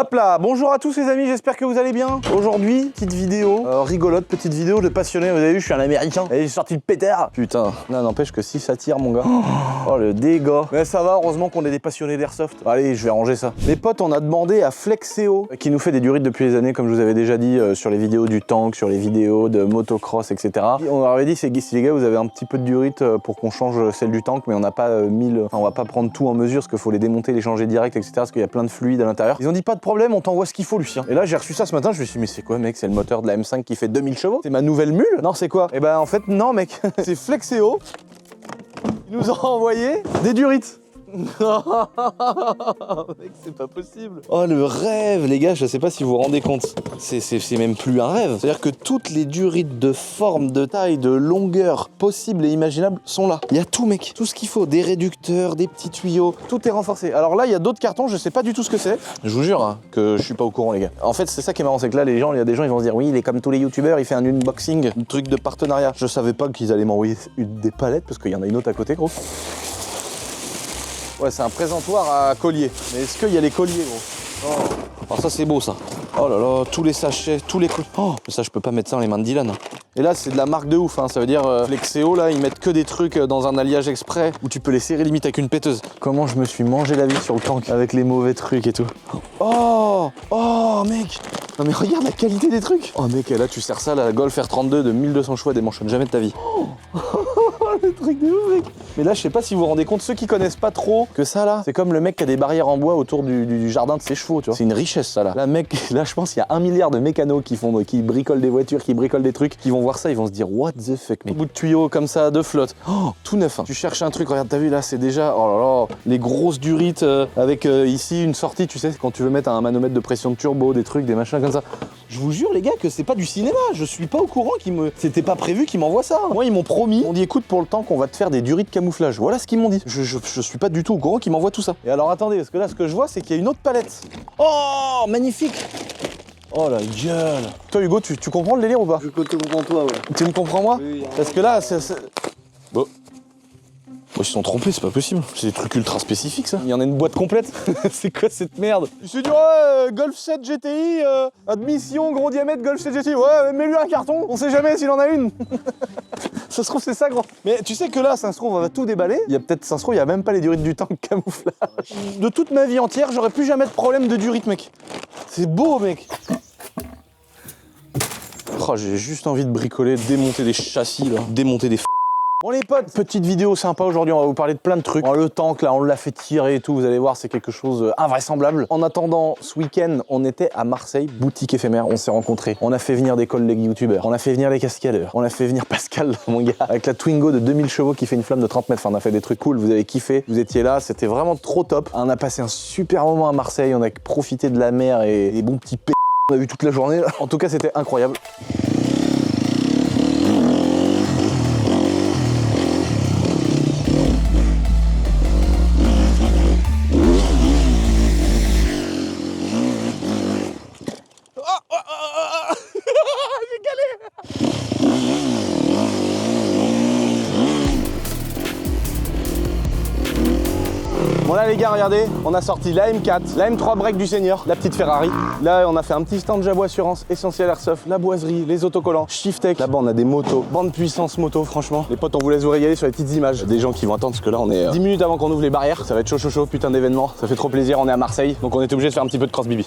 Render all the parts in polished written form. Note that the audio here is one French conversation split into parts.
Hop là, bonjour à tous les amis, j'espère que vous allez bien. Aujourd'hui, petite vidéo rigolote, petite vidéo de passionné. Vous avez vu, je suis un américain et j'ai sorti le pétard. Putain, non, n'empêche que si ça tire mon gars. Oh le dégât. Mais ça va, heureusement qu'on est des passionnés d'airsoft. Allez, je vais ranger ça. Les potes, on a demandé à Flexeo, qui nous fait des durites depuis les années, comme je vous avais déjà dit, sur les vidéos du tank, sur les vidéos de motocross, etc. On leur avait dit, si les gars, vous avez un petit peu de durite pour qu'on change celle du tank, mais on n'a pas 1000, enfin, on va pas prendre tout en mesure, parce qu'il faut les démonter, les changer direct, etc. Parce qu'il y a plein de fluide à l'intérieur. Ils ont dit pas de problème, on t'envoie ce qu'il faut, Lucien. Et là, j'ai reçu ça ce matin, je me suis dit, mais c'est quoi, mec? C'est le moteur de la M5 qui fait 2000 chevaux? C'est ma nouvelle mule? Non, c'est quoi? Et ben, en fait, non, mec. C'est Flexeo. Ils nous ont envoyé des durites. Non, mec, c'est pas possible. Oh, le rêve, les gars, je sais pas si vous vous rendez compte. C'est même plus un rêve. C'est-à-dire que toutes les durites de forme, de taille, de longueur possibles et imaginables sont là. Il y a tout, mec. Tout ce qu'il faut. Des réducteurs, des petits tuyaux. Tout est renforcé. Alors là, il y a d'autres cartons, je sais pas du tout ce que c'est. Je vous jure hein, que je suis pas au courant, les gars. En fait, c'est ça qui est marrant, c'est que là, il y a des gens, ils vont se dire, oui, il est comme tous les youtubeurs, il fait un unboxing, un truc de partenariat. Je savais pas qu'ils allaient m'envoyer des palettes, parce qu'il y en a une autre à côté, gros. Ouais, c'est un présentoir à collier. Mais est-ce qu'il y a les colliers, gros? Oh. Alors ça, c'est beau, ça. Oh là là, tous les sachets, tous les colliers. Oh, mais ça, je peux pas mettre ça dans les mains de Dylan. Et là, c'est de la marque de ouf, hein. Ça veut dire, Flexeo, là, ils mettent que des trucs dans un alliage exprès où tu peux les serrer limite avec une péteuse. Comment je me suis mangé la vie sur le tank avec les mauvais trucs et tout. Oh, oh, mec. Non mais regarde la qualité des trucs. Oh mec, là, tu sers ça à la Golf R32 de 1200 chevaux, démanchonne jamais de ta vie. Oh. Le truc de ouf, mec. Mais là, je sais pas si vous vous rendez compte, ceux qui connaissent pas trop, que ça, là, c'est comme le mec qui a des barrières en bois autour du jardin de ses chevaux, tu vois. C'est une richesse, ça, là. Là, mec, là, je pense qu'il y a 1 milliard de mécanos qui bricolent des voitures, qui bricolent des trucs, qui vont voir ça, ils vont se dire, what the fuck, mec. Bout de tuyau comme ça, de flotte. Oh, tout neuf, hein. Tu cherches un truc, regarde, t'as vu, là, c'est déjà, oh là là, les grosses durites avec ici une sortie, tu sais, quand tu veux mettre un manomètre de pression de turbo, des trucs, des machins comme ça. Je vous jure, les gars, que c'est pas du cinéma. Je suis pas au courant c'était pas prévu qu'ils m'envoient ça. Moi, ils m'ont promis. Ils m'ont dit, écoute, pour le temps qu'on va te faire des durites camouflage. Voilà ce qu'ils m'ont dit. Je suis pas du tout au courant qu'ils m'envoient tout ça. Et alors, attendez, parce que là, ce que je vois, c'est qu'il y a une autre palette. Oh, magnifique. Oh la gueule. Toi, Hugo, tu comprends le délire ou pas? Je te comprends toi, ouais. Tu me comprends moi? Oui. Parce que là, Bon. Ils se sont trompés, c'est pas possible. C'est des trucs ultra spécifiques, ça. Il y en a une boîte complète. C'est quoi cette merde? Il s'est dit, ouais, Golf 7 GTI, admission, gros diamètre, Golf 7 GTI. Ouais, mets-lui un carton, on sait jamais s'il en a une. Ça se trouve, c'est ça, gros. Mais tu sais que là, ça se trouve, on va tout déballer. Il y a peut-être, ça se trouve, il y a même pas les durites du tank camouflage. De toute ma vie entière, j'aurais plus jamais de problème de durite, mec. C'est beau, mec. Oh, j'ai juste envie de bricoler, de démonter des châssis, là. Démonter des Bon les potes, petite vidéo sympa aujourd'hui, on va vous parler de plein de trucs. Le tank là, on l'a fait tirer et tout, vous allez voir, c'est quelque chose invraisemblable. En attendant, ce week-end, on était à Marseille, boutique éphémère, on s'est rencontrés. On a fait venir des collègues youtubeurs, on a fait venir les cascadeurs, on a fait venir Pascal, mon gars, avec la Twingo de 2000 chevaux qui fait une flamme de 30 mètres. Enfin, on a fait des trucs cool, vous avez kiffé, vous étiez là, c'était vraiment trop top. On a passé un super moment à Marseille, on a profité de la mer et des bons petits p***, on a vu toute la journée là. En tout cas, c'était incroyable. Bon là les gars, regardez, on a sorti la M4, la M3 break du Seigneur, la petite Ferrari. Là on a fait un petit stand Jabot Assurance, Essentiel Airsoft, la boiserie, les autocollants, Shiftech. Là-bas on a des motos, bande puissance moto, franchement. Les potes, on vous laisse vous régaler sur les petites images. Des gens qui vont attendre parce que là on est 10 minutes avant qu'on ouvre les barrières. Ça va être chaud, putain d'événement. Ça fait trop plaisir, on est à Marseille, donc on était obligé de faire un petit peu de cross bibi.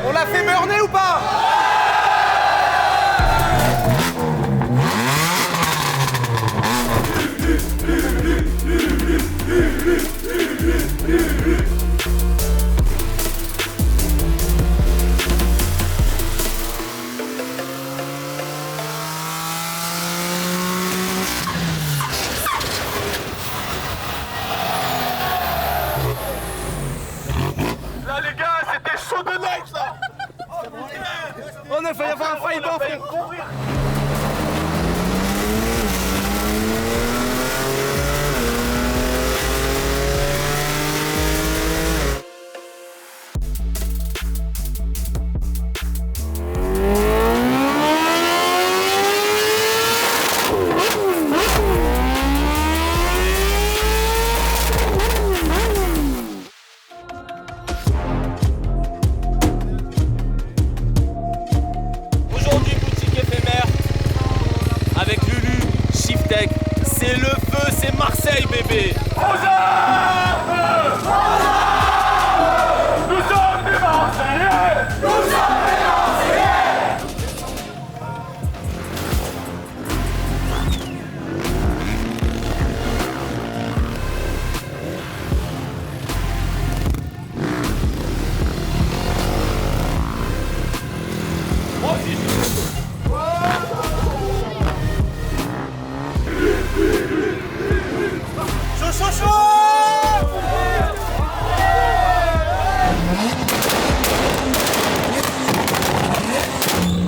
On l'a fait burner ou pas? On a failli avoir un faillement, frère. Aujourd'hui, boutique éphémère avec Lulu, Shiftech. C'est le feu, c'est Marseille, bébé.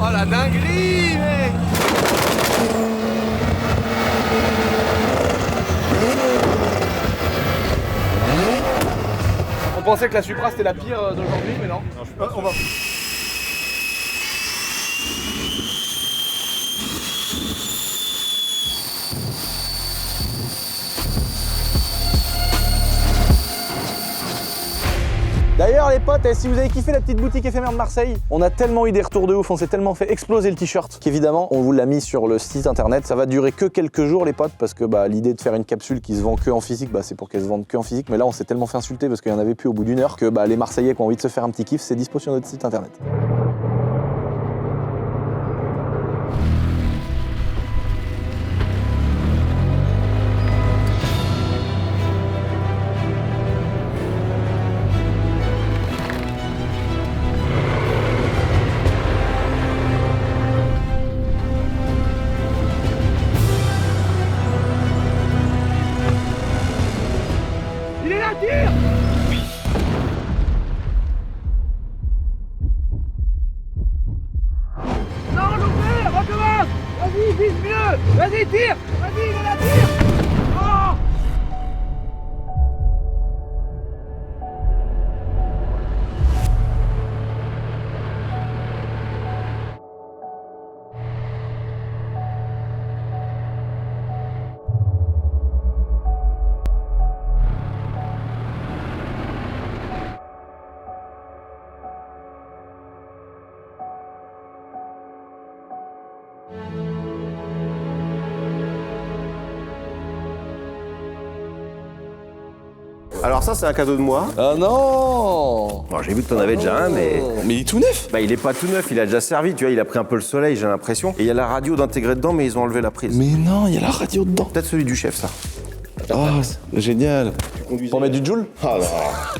Oh la dinguerie, mec. On pensait que la Supra c'était la pire d'aujourd'hui, mais non. On va. D'ailleurs les potes, si vous avez kiffé la petite boutique éphémère de Marseille, on a tellement eu des retours de ouf, on s'est tellement fait exploser le t-shirt qu'évidemment on vous l'a mis sur le site internet. Ça va durer que quelques jours les potes parce que l'idée de faire une capsule qui se vend que en physique, c'est pour qu'elle se vende que en physique. Mais là on s'est tellement fait insulter parce qu'il y en avait plus au bout d'une heure que les Marseillais qui ont envie de se faire un petit kiff, c'est dispo sur notre site internet. Il est là, tire. Non, loupé, recommence. Vas-y, vise mieux. Vas-y, tire. Vas-y, il est là, tire. Oh. Alors ça c'est un cadeau de moi. Ah non. Bon, j'ai vu que t'en avais déjà un, mais Mais il est tout neuf. il est pas tout neuf, il a déjà servi, tu vois, il a pris un peu le soleil, j'ai l'impression. Et il y a la radio d'intégrer dedans, mais ils ont enlevé la prise. Mais non, il y a la radio dedans. Peut-être celui du chef, ça. Ah, génial. Pour mettre du joule. Ah non.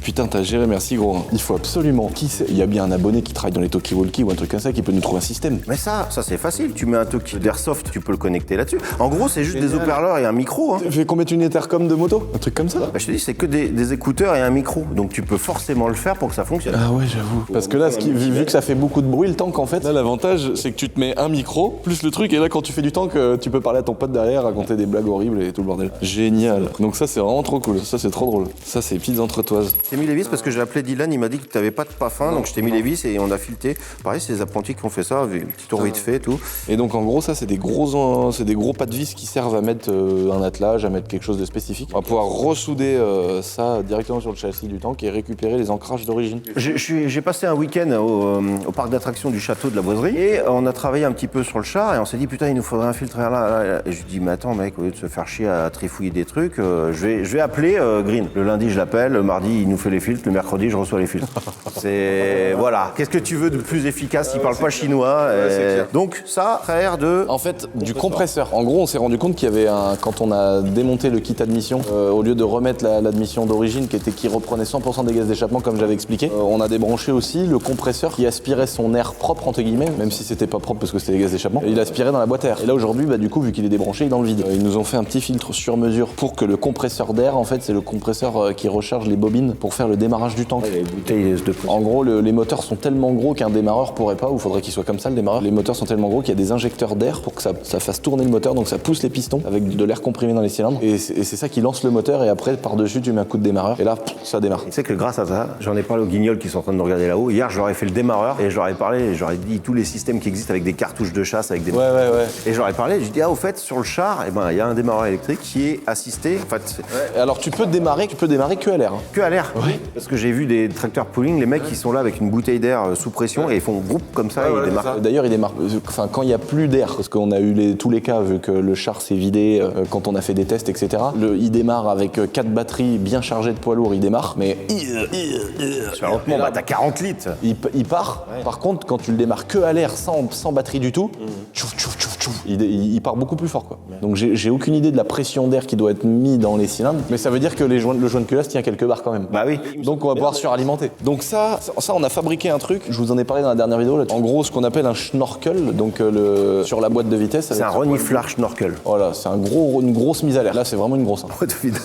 Putain, t'as géré, merci gros. Il faut absolument. Il y a bien un abonné qui travaille dans les talkie-walkie ou un truc comme ça qui peut nous trouver un système. Mais ça c'est facile. Tu mets un talkie d'airsoft, tu peux le connecter là-dessus. En gros, c'est juste des haut-parleurs et un micro. Hein. Fait qu'on mette une intercom de moto, un truc comme ça. Je te dis, c'est que des écouteurs et un micro. Donc tu peux forcément le faire pour que ça fonctionne. Ah ouais, j'avoue. Parce que là, vu que ça fait beaucoup de bruit le tank en fait, là l'avantage c'est que tu te mets un micro plus le truc et là quand tu fais du tank, tu peux parler à ton pote derrière, raconter des blagues horribles et tout le bordel. Génial. Donc ça c'est vraiment trop cool. Ça c'est trop drôle. Ça c'est petites entretoises. Je t'ai mis les vis parce que j'ai appelé Dylan, il m'a dit que t'avais pas de parfum, donc je t'ai mis les vis et on a fileté. Pareil, c'est les apprentis qui ont fait ça, avec un petit tour vite fait et tout. Et donc en gros ça c'est des gros pas de vis qui servent à mettre un attelage, à mettre quelque chose de spécifique. On va pouvoir ressouder ça directement sur le châssis du tank et récupérer les ancrages d'origine. J'ai passé un week-end au parc d'attractions du château de la Boiserie et on a travaillé un petit peu sur le char et on s'est dit putain il nous faudrait un filtre là. Et je lui dis mais attends mec, au lieu de se faire chier à trifouiller des trucs, je vais appeler Green. Le lundi je l'appelle, le mardi il nous fait les filtres, le mercredi je reçois les filtres. C'est voilà. Qu'est-ce que tu veux de plus efficace? Il parle pas chinois. Donc ça frère de. En fait, du compresseur. En gros, on s'est rendu compte qu'il y avait quand on a démonté le kit admission, au lieu de remettre l'admission d'origine qui reprenait 100% des gaz d'échappement comme j'avais expliqué, on a débranché aussi le compresseur qui aspirait son air propre entre guillemets, même si c'était pas propre parce que c'était des gaz d'échappement. Il aspirait dans la boîte à air. Et là aujourd'hui, du coup, vu qu'il est débranché, il est dans le vide. Ils nous ont fait un petit filtre sur mesure pour que le compresseur d'air, en fait, c'est compresseurs qui rechargent les bobines pour faire le démarrage du tank. Les bouteilles de pression. En gros, les moteurs sont tellement gros qu'un démarreur pourrait pas, ou faudrait qu'il soit comme ça le démarreur. Les moteurs sont tellement gros qu'il y a des injecteurs d'air pour que ça fasse tourner le moteur, donc ça pousse les pistons avec de l'air comprimé dans les cylindres. Et c'est ça qui lance le moteur, et après, par-dessus, tu mets un coup de démarreur, et là, ça démarre. Tu sais que grâce à ça, j'en ai parlé aux guignols qui sont en train de me regarder là-haut. Hier, je leur ai fait le démarreur et je leur ai parlé, et je leur ai dit tous les systèmes qui existent avec des cartouches de chasse, avec des. Ouais. Et je leur ai parlé, je dis, au fait, sur le char, eh ben, il y a un démarreur électrique qui est assisté. En fait, Alors, tu peux démarrer que à l'air. que à l'air. Parce que j'ai vu des tracteurs pooling, les mecs qui sont là avec une bouteille d'air sous pression et ils font groupe comme ça et ils démarrent. D'ailleurs, il démarre. Enfin, quand il n'y a plus d'air, parce qu'on a eu tous les cas, vu que le char s'est vidé, quand on a fait des tests, etc. Il démarre avec 4 batteries bien chargées de poids lourd, il démarre, mais Lentement, bah t'as 40 litres. il part. Par contre, quand tu le démarres que à l'air, sans batterie du tout, tchouf, il part beaucoup plus fort, quoi. Donc j'ai aucune idée de la pression d'air qui doit être mise dans les cylindres, mais ça veut dire que le joint de culasse tient quelques barres quand même. Bah oui. Donc on va pouvoir suralimenter. Donc ça, on a fabriqué un truc, je vous en ai parlé dans la dernière vidéo, là. En gros ce qu'on appelle un schnorkel, donc sur la boîte de vitesse. C'est un reniflard schnorkel. Voilà, c'est une grosse mise à l'air. Là c'est vraiment une grosse. Boîte vide.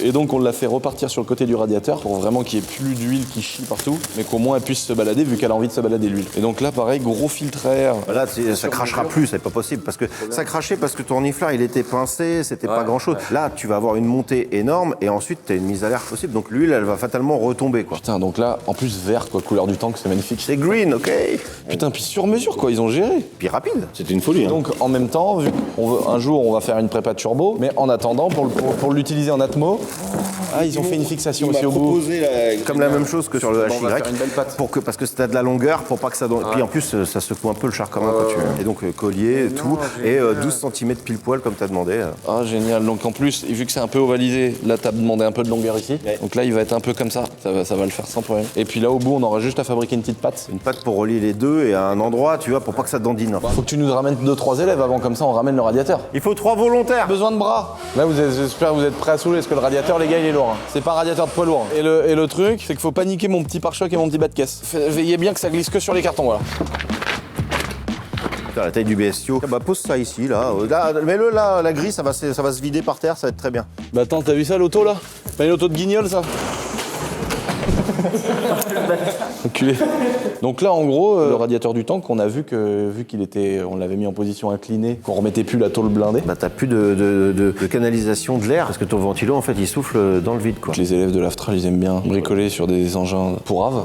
Et donc on l'a fait repartir sur le côté du radiateur pour vraiment qu'il n'y ait plus d'huile qui chie partout, mais qu'au moins elle puisse se balader vu qu'elle a envie de se balader l'huile. Et donc là pareil, gros filtre à air. Là, ça crachera plus, c'est pas possible. Parce que ça crachait parce que ton reniflard, il était pincé, c'était pas grand chose. Là, tu vas avoir une montée énorme et ensuite, t'as une mise à l'air possible. Donc l'huile, elle va fatalement retomber, quoi. Putain, donc là, en plus vert, quoi, couleur du tank, c'est magnifique. C'est green, ok. Putain, puis sur mesure, quoi, ils ont géré. Puis rapide, c'était une folie. Hein. Donc en même temps, vu un jour on va faire une prépa turbo, mais en attendant, pour l'utiliser en atmo, ils ont fait une fixation aussi au bout. Comme la même chose que sur le on va faire une HY, belle patte. parce que c'était de la longueur, pour pas que ça. Puis en plus, ça secoue un peu le char quand même quand tu. Et donc collier, tout, et 12 cm pile poil comme t'as demandé. Ah génial, donc en plus, vu que c'est un peu ovalisé, là t'as demandé un peu de longueur ici, donc là il va être un peu comme ça va le faire sans problème. Et puis là au bout on aura juste à fabriquer une petite patte. Une patte pour relier les deux et à un endroit, tu vois, pour pas que ça dandine. Faut que tu nous ramènes 2-3 élèves avant, comme ça on ramène le radiateur. Il faut 3 volontaires. Besoin de bras. Là j'espère que vous êtes prêts à soulever, parce que le radiateur les gars il est lourd. Hein. C'est pas un radiateur de poids lourd. Hein. Et le truc, c'est qu'il faut pas niquer mon petit pare-choc et mon petit bas de caisse. Veillez bien que ça glisse que sur les cartons, voilà. La taille du bestiau. Bah pose ça ici, là. Mets-le là, la grille, ça va se vider par terre, ça va être très bien. Bah attends, t'as vu ça l'auto là? Pas une auto de guignol ça? Enculé. Donc là en gros, le radiateur du tank, on a vu qu'il était, on l'avait mis en position inclinée, qu'on remettait plus la tôle blindée. Bah t'as plus de canalisation de l'air, parce que ton ventilo en fait il souffle dans le vide, quoi. Les élèves de l'Aftral ils aiment bien bricoler sur des engins pourraves.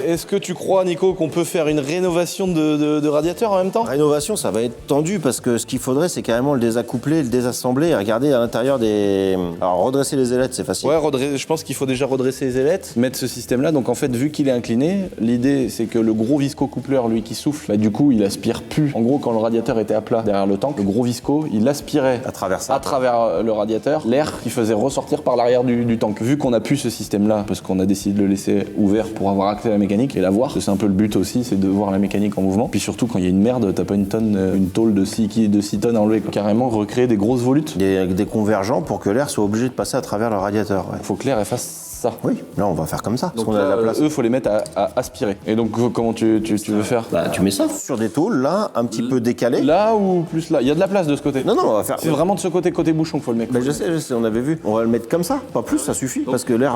Est-ce que tu crois, Nico, qu'on peut faire une rénovation de radiateur en même temps? Rénovation, ça va être tendu parce que ce qu'il faudrait, c'est carrément le désaccoupler, le désassembler et regarder à l'intérieur des. Alors redresser les ailettes, c'est facile. Ouais, je pense qu'il faut déjà redresser les ailettes, mettre ce système-là. Donc en fait, vu qu'il est incliné, l'idée c'est que le gros visco-coupleur, lui qui souffle, bah, du coup, il aspire plus. En gros, quand le radiateur était à plat derrière le tank, le gros visco, il aspirait À travers ça. à travers le radiateur l'air qui faisait ressortir par l'arrière du tank. Vu qu'on a plus ce système-là, parce qu'on a décidé de le laisser ouvert pour avoir accès à la mécanique et la voir, c'est un peu le but aussi, c'est de voir la mécanique en mouvement. Puis surtout quand il y a une merde, t'as pas une tôle de 6 tonnes à enlever, quoi. Carrément recréer des grosses volutes. Des convergents pour que l'air soit obligé de passer à travers le radiateur. Ouais. Faut que l'air fasse ça. Oui, là on va faire comme ça. Parce Donc qu'on a de la place. eux, faut les mettre à aspirer. Et donc comment tu veux faire? Bah tu mets ça sur des tôles là, un petit peu décalées. Là ou plus là? Il y a de la place de ce côté. Non, on va faire. C'est vraiment de ce côté bouchon qu'il faut le mettre. Bah, je sais, on avait vu. On va le mettre comme ça, pas plus, ça suffit, parce que l'air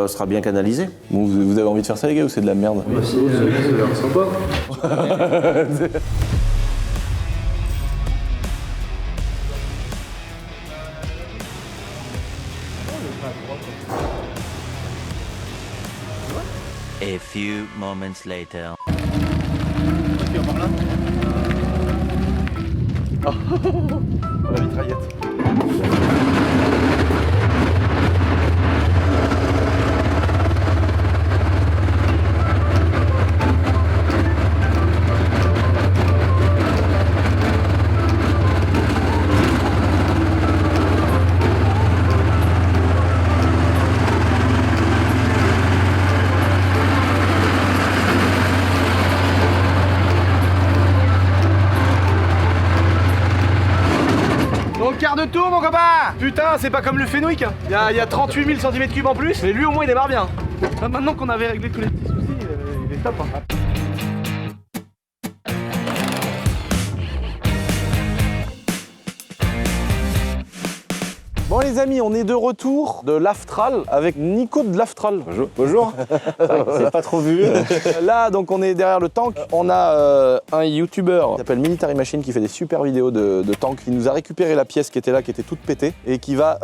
sera bien canalisé. Bon, vous avez envie de faire ça les gars ou c'est de la merde? A few moments later. La mitraillette. Donc quart de tour mon copain. Putain, c'est pas comme le Fenwick, hein. Il y a 38 000 cm3 en plus, mais lui au moins il démarre bien. Là, maintenant qu'on avait réglé tous les petits soucis, il est top, hein. Bon les amis, on est de retour de l'Aftral avec Nico de l'Aftral. Bonjour. Bonjour. C'est pas trop vu. Là donc on est derrière le tank. On a un youtubeur qui s'appelle Military Machine qui fait des super vidéos de tank. Il nous a récupéré la pièce qui était là, qui était toute pétée et qui va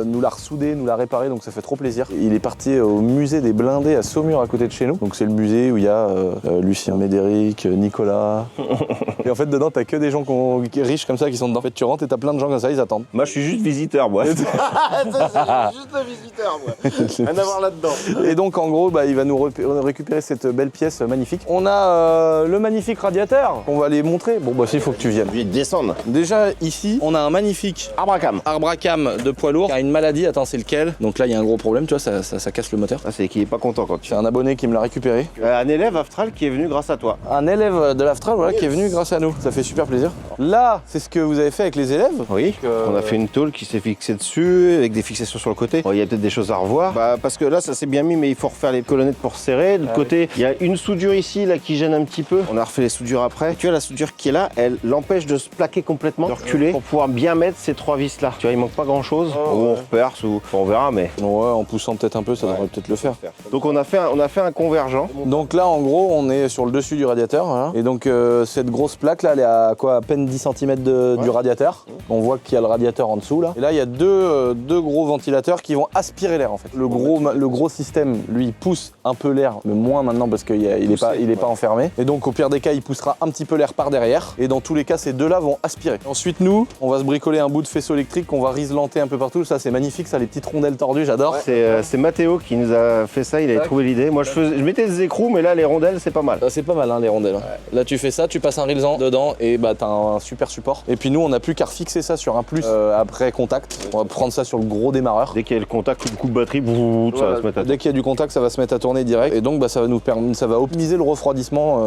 nous la ressouder, nous la réparer, donc ça fait trop plaisir. Il est parti au musée des blindés à Saumur à côté de chez nous. Donc c'est le musée où il y a Lucien Médéric, Nicolas. Et en fait dedans t'as que des gens riches comme ça qui sont dedans. En fait tu rentres et t'as plein de gens comme ça, ils attendent. Moi, je suis juste visiteur, moi. Juste le visiteur, moi. Rien à voir là-dedans. Et donc en gros il va nous récupérer cette belle pièce magnifique. On a le magnifique radiateur qu'on va aller montrer. Bon bah il faut que tu viennes. Je vais descendre. Déjà ici on a un magnifique Arbre à cam. Arbracam de poids lourd qui a une maladie. Attends, c'est lequel? Donc là il y a un gros problème, tu vois, ça casse le moteur. Ah, c'est qu'il est pas content quand tu. C'est un abonné qui me l'a récupéré. Un élève Aftral qui est venu grâce à toi. Un élève de l'Aftral voilà, qui est venu grâce à nous. Ça fait super plaisir. Là, c'est ce que vous avez fait avec les élèves. Oui, on a fait une tôle qui s'est fixée dessus, avec des fixations sur le côté. Bon, il y a peut-être des choses à revoir. Bah, parce que là, ça s'est bien mis, mais il faut refaire les colonnettes pour serrer. De l'autre côté, il y a une soudure ici, là, qui gêne un petit peu. On a refait les soudures après. Tu vois, la soudure qui est là, elle l'empêche de se plaquer complètement, de reculer, pour pouvoir bien mettre ces trois vis là. Tu vois, il manque pas grand chose. Ou on reperce, ou on verra, mais. Ouais, en poussant peut-être un peu, ça devrait peut-être le faire. Donc on a fait un convergent. Donc là, en gros, on est sur le dessus du radiateur. Voilà. Et donc cette grosse plaque là, elle est à quoi, à peine 10 cm du radiateur. On voit qu'il y a le radiateur en dessous là. Et là, il y a deux gros ventilateurs qui vont aspirer l'air en fait. Le gros système, lui, il pousse un peu l'air, mais moins maintenant parce qu'il est pas enfermé. Et donc au pire des cas, il poussera un petit peu l'air par derrière. Et dans tous les cas, ces deux-là vont aspirer. Ensuite, nous, on va se bricoler un bout de faisceau électrique qu'on va riselanter un peu partout. Ça, c'est magnifique, ça, les petites rondelles tordues, j'adore. C'est Mathéo qui nous a fait ça, il avait trouvé l'idée. Moi, je mettais des écrous, mais là, les rondelles, c'est pas mal. Ça, c'est pas mal, hein, les rondelles. Là, tu fais ça, tu passes un rilsan dedans et bah t'as un super support. Et puis nous, on n'a plus qu'à refixer ça sur un plus après contact. On va prendre ça sur le gros démarreur. Dès qu'il y a le contact, coup de batterie, ça va se mettre à Dès qu'il y a du contact, ça va se mettre à tourner direct. Et donc, bah, ça va optimiser le refroidissement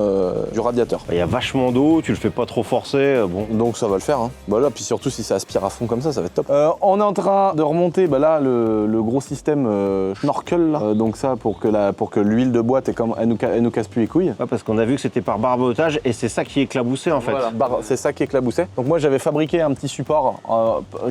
du radiateur. Il y a vachement d'eau, tu le fais pas trop forcer, bon. Donc ça va le faire. Hein. Bah là, puis surtout si ça aspire à fond comme ça va être top. On est en train de remonter bah là le gros système schnorkel là. Donc ça pour que l'huile de boîte elle nous casse plus les couilles. Ouais, parce qu'on a vu que c'était par barbotage et c'est ça qui éclaboussait en fait. Voilà. C'est ça qui éclaboussait. Donc moi j'avais fabriqué un petit support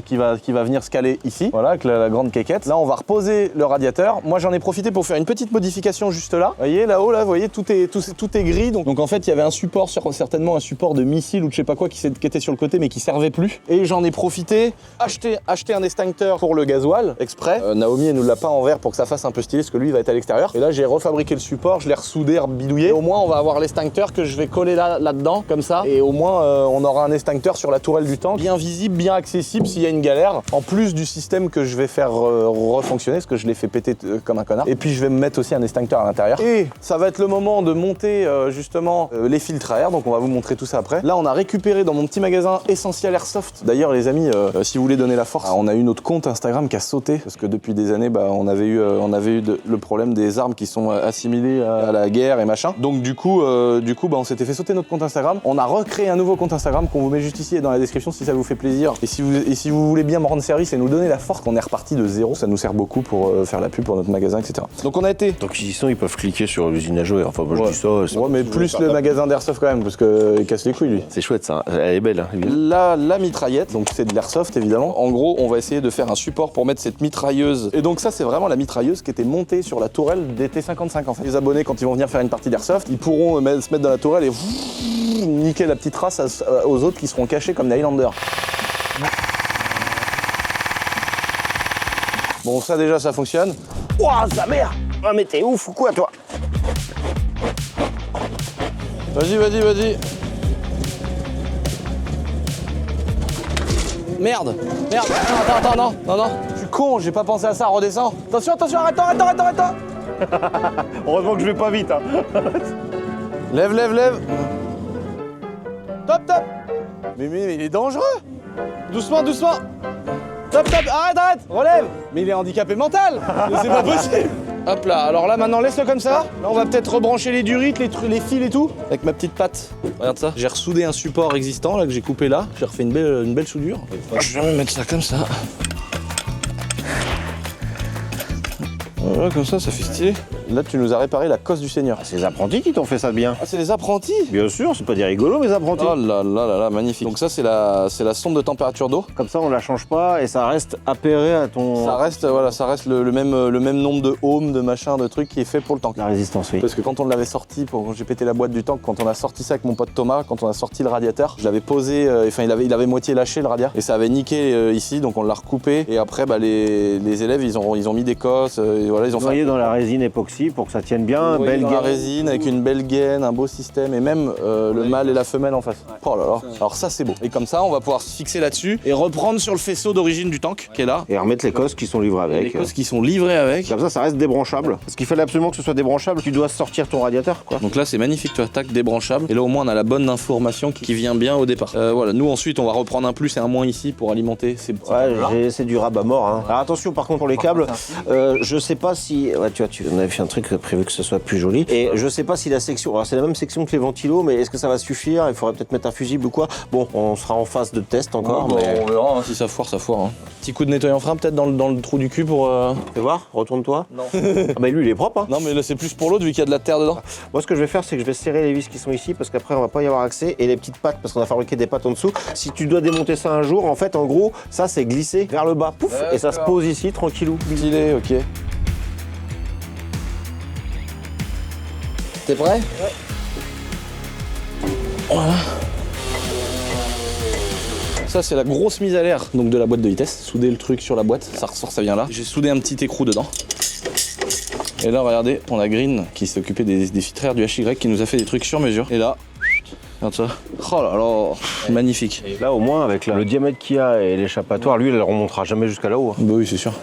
qui va venir se caler ici. Voilà avec la grande quéquette. Là on va reposer le radiateur. Moi j'en ai profité pour faire une petite modification juste là. Vous voyez là-haut là, vous voyez tout est gris. Donc en fait il y avait un support certainement un support de missile ou de je sais pas quoi qui était sur le côté mais qui servait plus. Et j'en ai profité, acheter un extincteur pour le gasoil exprès. Naomi elle nous l'a pas en verre pour que ça fasse un peu stylé parce que lui il va être à l'extérieur. Et là j'ai refabriqué le support, je l'ai ressoudé, rebidouillé. Et au moins on va avoir l'extincteur que je vais coller là-dedans comme ça. Et au moins on aura un extincteur sur la tourelle du tank, bien visible, bien accessible s'il y a une galère. En plus du système que je vais faire refonctionner parce que je l'ai fait péter comme un connard. Et puis je vais me mettre aussi un extincteur à l'intérieur. Et ça va être le moment de monter justement les filtres à air. Donc on va vous montrer tout ça après. Là on a récupéré dans mon petit magasin Essentiel Airsoft. D'ailleurs les amis, si vous voulez donner la force, on a eu notre compte Instagram qui a sauté parce que depuis des années on avait eu le problème des armes qui sont assimilées à la guerre et machin. Donc du coup on s'était fait sauter notre compte Instagram. On a recréé un nouveau compte Instagram qu'on vous met juste ici et dans la description si ça vous fait plaisir. Et si vous voulez bien me rendre service et nous donner la force qu'on est reparti de zéro, ça nous sert beaucoup pour faire la pub pour notre magasin, etc. Donc on a été. Donc sinon ils peuvent cliquer sur l'usine à jouer. Enfin moi je dis ça. Ouais mais plus le magasin d'Airsoft quand même parce qu'il casse les couilles lui. C'est chouette ça, elle est belle. Hein. Là, la mitraillette, donc c'est de l'airsoft évidemment. En gros, on va essayer de faire un support pour mettre cette mitrailleuse. Et donc ça, c'est vraiment la mitrailleuse qui était montée sur la tourelle des T55 en fait. Les abonnés, quand ils vont venir faire une partie d'airsoft, ils pourront se mettre dans la tourelle et niquer la petite race aux autres qui seront cachés comme des Highlanders. Bon, ça déjà, ça fonctionne. Ouah, sa mère! Ah mais t'es ouf ou quoi toi? Vas-y. Merde. Attends, non. Je suis con, j'ai pas pensé à ça, redescends. Attention, arrête-toi. Heureusement que je vais pas vite. Hein. Lève. Top. Mais il est dangereux. Doucement. Top, arrête. Relève. Mais il est handicapé mental. C'est pas possible. Hop là, alors là maintenant laisse-le comme ça. Là on va peut-être rebrancher les durites, les fils et tout. Avec ma petite patte. Regarde ça. J'ai ressoudé un support existant là que j'ai coupé là. J'ai refait une belle soudure. Je vais mettre ça comme ça. Voilà, comme ça fait stylé. Là, tu nous as réparé la cosse du Seigneur. C'est les apprentis qui t'ont fait ça bien. Ah, c'est les apprentis? Bien sûr, c'est pas des rigolos, mes apprentis. Oh là là là là, magnifique. Donc ça, c'est la sonde de température d'eau. Comme ça, on la change pas et ça reste appairé à ton... Ça reste, voilà, ça reste le même nombre de ohms, de machin, de trucs qui est fait pour le tank. La résistance, oui. Parce que quand on l'avait sorti, quand j'ai pété la boîte du tank, quand on a sorti ça avec mon pote Thomas, quand on a sorti le radiateur, je l'avais posé, enfin il avait moitié lâché le radiateur et ça avait niqué ici, donc on l'a recoupé et après bah, les élèves ils ont mis des cosses, et voilà, ils ont Noyé dans la résine époxy pour que ça tienne bien, belle belle la résine avec une belle gaine, un beau système et même le mâle et la femelle en face. Oh là là, alors ça c'est beau. Et comme ça on va pouvoir se fixer là-dessus et reprendre sur le faisceau d'origine du tank qui est là. Et remettre les cosses qui sont livrées avec. Les cosses qui sont livrées avec. Comme ça reste débranchable. Parce qu'il fallait absolument que ce soit débranchable, tu dois sortir ton radiateur, quoi. Donc là c'est magnifique, tu vois, tac, débranchable. Et là au moins on a la bonne information qui vient bien au départ. Voilà, nous ensuite on va reprendre un plus et un moins ici pour alimenter ces petits câbles-là. Ouais, c'est du rabat mort. Hein. Alors attention par contre pour les câbles, je sais pas si... Ouais, tu vois, tu en avais fait un truc prévu que ce soit plus joli. Et je sais pas si la section... Alors c'est la même section que les ventilos, mais est-ce que ça va suffire? Il faudrait peut-être mettre un fusible ou quoi. Bon, on sera en phase de test encore. Bon, mais... on verra, hein, si ça foire, ça foire. Hein. Petit coup de nettoyant frein peut-être dans le trou du cul pour... Fais voir, retourne-toi. Non. Ah bah lui il est propre, hein. Non mais là c'est plus pour l'autre vu qu'il y a de la terre dedans. Moi ce que je vais faire c'est que je vais serrer les vis qui sont ici parce qu'après on va pas y avoir accès et les petites pattes parce qu'on a fabriqué des pattes en dessous. Si tu dois démonter ça un jour, en fait en gros ça c'est glissé vers le bas, pouf, et ça se pose ici tranquillou. Stylé, ok. T'es prêt? Ouais. Voilà. Ça c'est la grosse mise à l'air donc de la boîte de vitesse. Souder le truc sur la boîte, ça ressort, ça vient là. J'ai soudé un petit écrou dedans. Et là regardez, on a Green qui s'est occupé des filtraires du HY qui nous a fait des trucs sur mesure. Et là, regarde ça. Oh là là, magnifique. Et là au moins avec le diamètre qu'il y a et l'échappatoire, lui elle remontera jamais jusqu'à là-haut. Hein. Bah oui c'est sûr.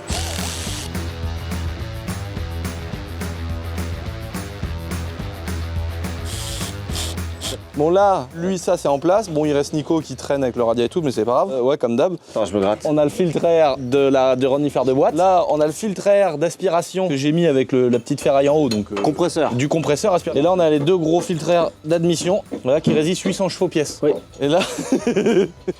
Bon là, lui ça c'est en place, bon il reste Nico qui traîne avec le radiateur et tout mais c'est pas grave, ouais comme d'hab. Attends, je me gratte. On a le filtre air de renifère de boîte, là on a le filtre air d'aspiration que j'ai mis avec la petite ferraille en haut donc Compresseur. du compresseur aspirateur. Et là on a les deux gros filtres air d'admission, voilà qui résistent 800 chevaux pièce. Oui. Et là,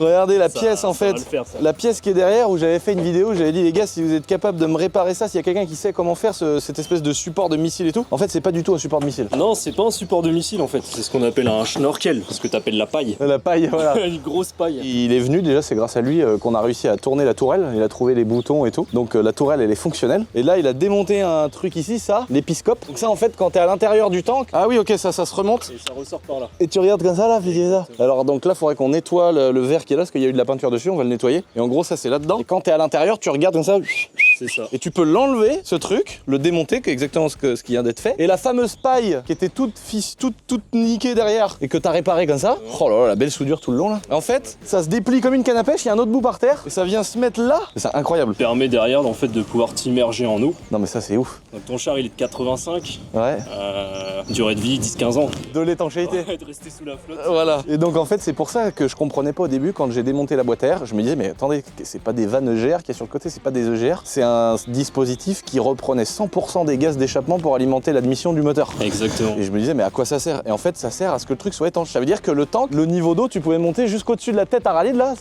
regardez la pièce en fait, la pièce qui est derrière où j'avais fait une vidéo, j'avais dit les gars si vous êtes capable de me réparer ça, s'il y a quelqu'un qui sait comment faire cette espèce de support de missile et tout, en fait c'est pas du tout un support de missile. Non, c'est pas un support de missile en fait, c'est ce qu'on appelle un schnorkel, ce que t'appelles la paille. La paille, voilà. Une grosse paille. Il est venu déjà, c'est grâce à lui qu'on a réussi à tourner la tourelle, il a trouvé les boutons et tout. Donc la tourelle elle est fonctionnelle. Et là il a démonté un truc ici, ça, l'épiscope. Donc ça en fait quand t'es à l'intérieur du tank, ah oui ok ça se remonte. Et ça ressort par là. Et tu regardes comme ça là, puis ça. Alors donc là faudrait qu'on nettoie le verre qui est là, parce qu'il y a eu de la peinture dessus, on va le nettoyer. Et en gros ça c'est là-dedans. Et quand t'es à l'intérieur tu regardes comme ça. C'est ça. Et tu peux l'enlever, ce truc, le démonter, qui est exactement ce qui vient d'être fait. Et la fameuse paille qui était toute niquée derrière et que t'as réparé comme ça. Oh là là, la belle soudure tout le long là. En fait, ça se déplie comme une canne à pêche, il y a un autre bout par terre et ça vient se mettre là. C'est incroyable. Permet derrière en fait de pouvoir t'immerger en eau. Non mais ça c'est ouf. Donc ton char il est de 85, Ouais. durée de vie 10-15 ans. De l'étanchéité. Ouais, de rester sous la flotte. Voilà. Et donc en fait c'est pour ça que je comprenais pas au début quand j'ai démonté la boîte à air. Je me disais mais attendez, c'est pas des vannes EGR qui est sur le côté, c'est pas des EGR. C'est un dispositif qui reprenait 100% des gaz d'échappement pour alimenter l'admission du moteur. Exactement. Et je me disais mais à quoi ça sert? Et en fait ça sert à ce que le truc soit étanche. Ça veut dire que le tank, le niveau d'eau, tu pouvais monter jusqu'au-dessus de la tête à rallye de là,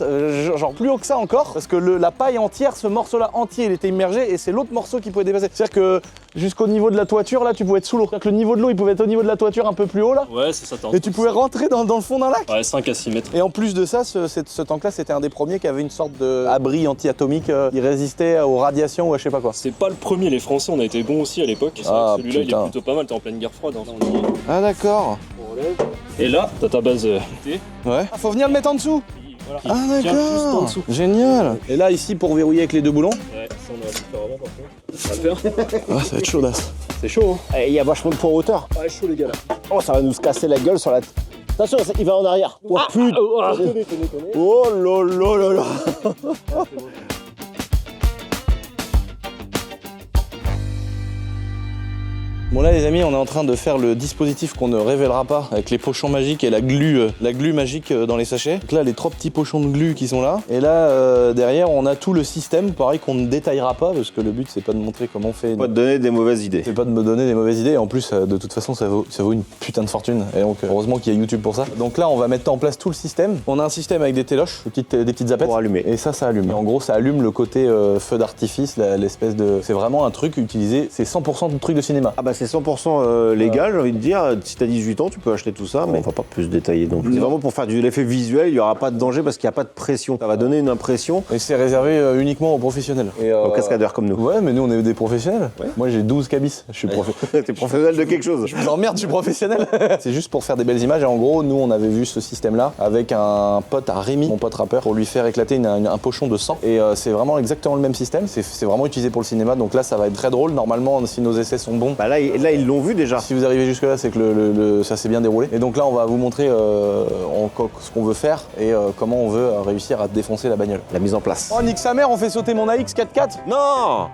genre plus haut que ça encore, parce que la paille entière, ce morceau-là entier, il était immergé et c'est l'autre morceau qui pouvait dépasser. C'est-à-dire que jusqu'au niveau de la toiture là, tu pouvais être sous l'eau. C'est-à-dire que le niveau de l'eau, il pouvait être au niveau de la toiture un peu plus haut là. Ouais, c'est ça. Et tu pouvais rentrer dans le fond d'un lac. Ouais, 5 à 6 mètres. Et en plus de ça, ce tank-là, c'était un des premiers qui avait une sorte d'abri anti-atomique. Il résistait aux radiations ou à je sais pas quoi. C'est pas le premier, les Français, on a été bons aussi à l'époque. C'est vrai que celui-là, il est plutôt pas mal, t'es en pleine guerre froide. Hein. Ah d'accord. Et là, t'as ta base T. Ouais. Ah, faut venir le mettre en dessous. Voilà. Ah Tiens juste en d'accord. dessous. Génial. Et là ici pour verrouiller avec les deux boulons. Ouais, ça on a dû faire avant par contre. Ça va le faire. Ah ça va être chaudasse. C'est chaud hein. Il y a vachement de poids en hauteur. Ouais, chaud les gars là. Oh, ça va nous se casser la gueule sur la... Attention, il va en arrière. Oh putain. Tenez. Oh là là là là. Bon là les amis, on est en train de faire le dispositif qu'on ne révélera pas avec les pochons magiques et la glu magique dans les sachets. Donc là les 3 petits pochons de glu qui sont là. Et là derrière on a tout le système, pareil qu'on ne détaillera pas parce que le but c'est pas de montrer comment on fait. Pas de donner des mauvaises idées. C'est pas de me donner des mauvaises idées et en plus de toute façon ça vaut une putain de fortune. Et donc heureusement qu'il y a YouTube pour ça. Donc là on va mettre en place tout le système. On a un système avec des téloches, des petites zapettes. Pour allumer. Et ça allume. Et en gros ça allume le côté feu d'artifice, l'espèce de... C'est vraiment un truc utilisé, c'est 100% de truc de cinéma. Ah bah c'est 100% légal, j'ai envie de dire. Si t'as 18 ans, tu peux acheter tout ça, mais on va pas plus détailler non plus. C'est vraiment pour faire de l'effet visuel, il y aura pas de danger parce qu'il n'y a pas de pression. Ça va donner une impression. Et c'est réservé uniquement aux professionnels. Et, Aux cascadeurs comme nous. Ouais, mais nous on est des professionnels. Ouais. Moi j'ai 12 cabis. Je suis professionnel. T'es professionnel de quelque chose. Je vous emmerde, je suis professionnel. C'est juste pour faire des belles images. Et en gros, nous on avait vu ce système-là avec un pote à Rémi, mon pote rappeur, pour lui faire éclater un pochon de sang. Et c'est vraiment exactement le même système. C'est vraiment utilisé pour le cinéma. Donc là, ça va être très drôle. Normalement, si nos essais sont bons. Bah là ils l'ont vu déjà. Si vous arrivez jusque-là, c'est que ça s'est bien déroulé. Et donc là, on va vous montrer ce qu'on veut faire et comment on veut réussir à défoncer la bagnole. La mise en place. Oh, nique sa mère, on fait sauter mon AX 4x4. Non.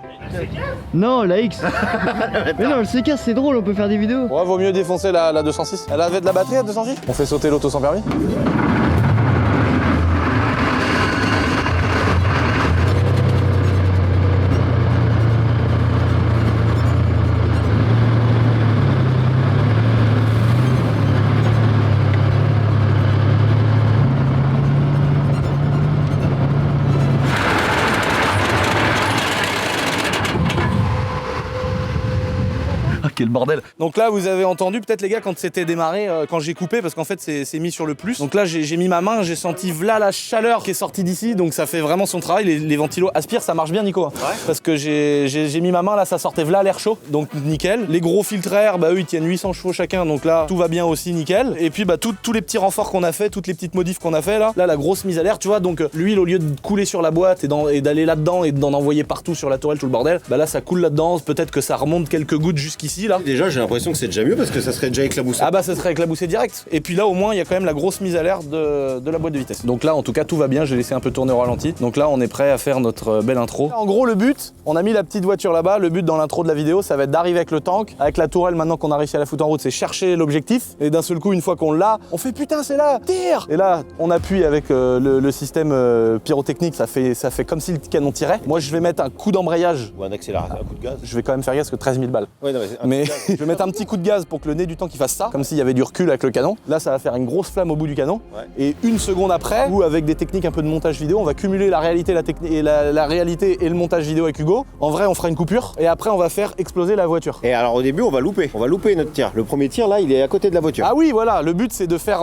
Non, la X. Mais non, le C4 c'est drôle, on peut faire des vidéos. Ouais, vaut mieux défoncer la 206. Elle avait de la batterie, la 206 ? On fait sauter l'auto sans permis ? Quel bordel. Donc là, vous avez entendu peut-être les gars quand c'était démarré, quand j'ai coupé, parce qu'en fait c'est mis sur le plus. Donc là, j'ai mis ma main, j'ai senti v'là la chaleur qui est sortie d'ici, donc ça fait vraiment son travail. Les ventilos aspirent, ça marche bien, Nico. Hein. Ouais. Parce que j'ai mis ma main là, ça sortait v'là l'air chaud, donc nickel. Les gros filtres air, bah eux ils tiennent 800 chevaux chacun, donc là tout va bien aussi, nickel. Et puis bah tous les petits renforts qu'on a fait, toutes les petites modifs qu'on a fait là, la grosse mise à l'air, tu vois. Donc l'huile au lieu de couler sur la boîte et d'aller là-dedans et d'en envoyer partout sur la tourelle tout le bordel, bah là ça coule là-dedans. Peut-être que ça remonte quelques gouttes jusqu'ici là. Déjà j'ai l'impression que c'est déjà mieux parce que ça serait déjà éclaboussé. Ah bah ça serait éclaboussé direct. Et puis là au moins il y a quand même la grosse mise à l'air de la boîte de vitesse. Donc là en tout cas tout va bien, j'ai laissé un peu tourner au ralenti. Donc là on est prêt à faire notre belle intro. En gros le but, on a mis la petite voiture là-bas, le but dans l'intro de la vidéo ça va être d'arriver avec le tank, avec la tourelle maintenant qu'on a réussi à la foutre en route, c'est chercher l'objectif. Et d'un seul coup une fois qu'on l'a, on fait putain c'est là, tire. Et là on appuie avec le système pyrotechnique, ça fait comme si le canon tirait. Moi je vais mettre un coup d'embrayage. Ou un accélérateur, un coup de gaz. Je vais quand même faire gaz que 13 000 balles. Ouais, non, mais je vais mettre un petit coup de gaz pour que le nez du tank il fasse ça, comme s'il y avait du recul avec le canon. Là ça va faire une grosse flamme au bout du canon. Ouais. Et une seconde après, ou avec des techniques un peu de montage vidéo, on va cumuler la réalité, la réalité et le montage vidéo avec Hugo. En vrai on fera une coupure et après on va faire exploser la voiture. Et alors au début on va louper notre tir. Le premier tir là il est à côté de la voiture. Ah oui voilà, le but c'est de faire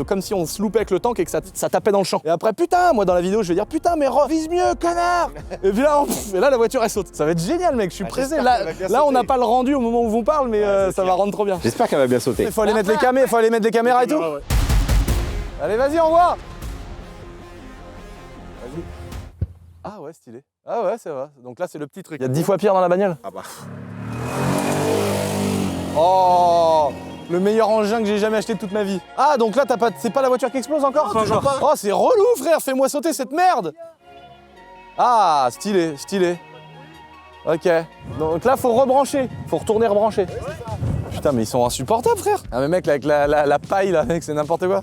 comme si on se loupait avec le tank et que ça tapait dans le champ. Et après putain, moi dans la vidéo je vais dire putain mais vise mieux connard. Et puis là, et là la voiture elle saute. Ça va être génial mec, je suis pressé. Là on n'a pas le rendu au moment où on parle mais ça va rendre trop bien. J'espère qu'elle va bien sauter. Il faut aller mettre les caméras et tout. Ouais. Allez vas-y on voit. Vas-y. Ah ouais stylé. Ah ouais ça va. Donc là c'est le petit truc. Il y a 10 fois pire dans la bagnole. Ah bah. Oh, le meilleur engin que j'ai jamais acheté de toute ma vie. Ah donc là c'est pas la voiture qui explose encore? Non, pas. Oh c'est relou frère, fais-moi sauter cette merde. Ah stylé. Ok. Donc là faut rebrancher, faut retourner rebrancher. Putain mais ils sont insupportables frère. Ah mais mec là, avec la paille là mec c'est n'importe quoi.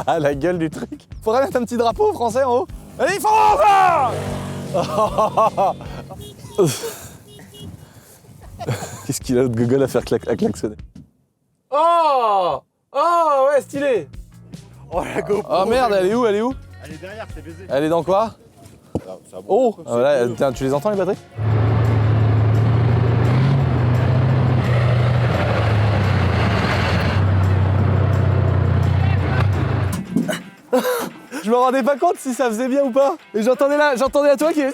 La gueule du truc. Faudrait mettre un petit drapeau français en haut. Allez fonce. Qu'est-ce qu'il a de gogol à faire à klaxonner. Oh ouais stylé. Oh la GoPro. Oh merde elle est où? Elle est derrière, c'est baisé. Elle est dans quoi? Oh ah, voilà, tiens, tu les entends les batteries? Je me rendais pas compte si ça faisait bien ou pas. Et j'entendais la toi qui est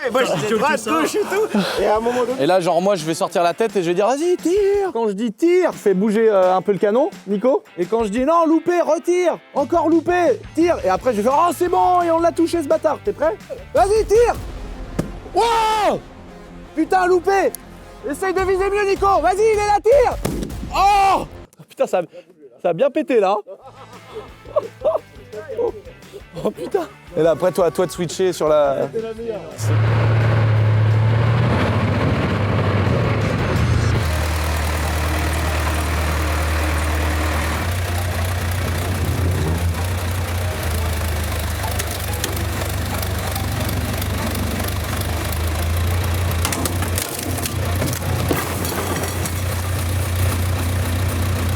Ouais, moi je dis droite, gauche et tout. Et à un moment donné. Et là genre moi je vais sortir la tête et je vais dire vas-y tire. Quand je dis tire, je fais bouger un peu le canon, Nico. Et quand je dis non loupé, retire. Encore loupé, tire. Et après je vais faire oh c'est bon et on l'a touché ce bâtard. T'es prêt? Vas-y tire. Wow. Putain loupé. Essaye de viser mieux Nico. Vas-y il est là, tire. Oh putain ça a bien pété là. Oh putain. Et là après toi de switcher sur la... C'est la meilleure.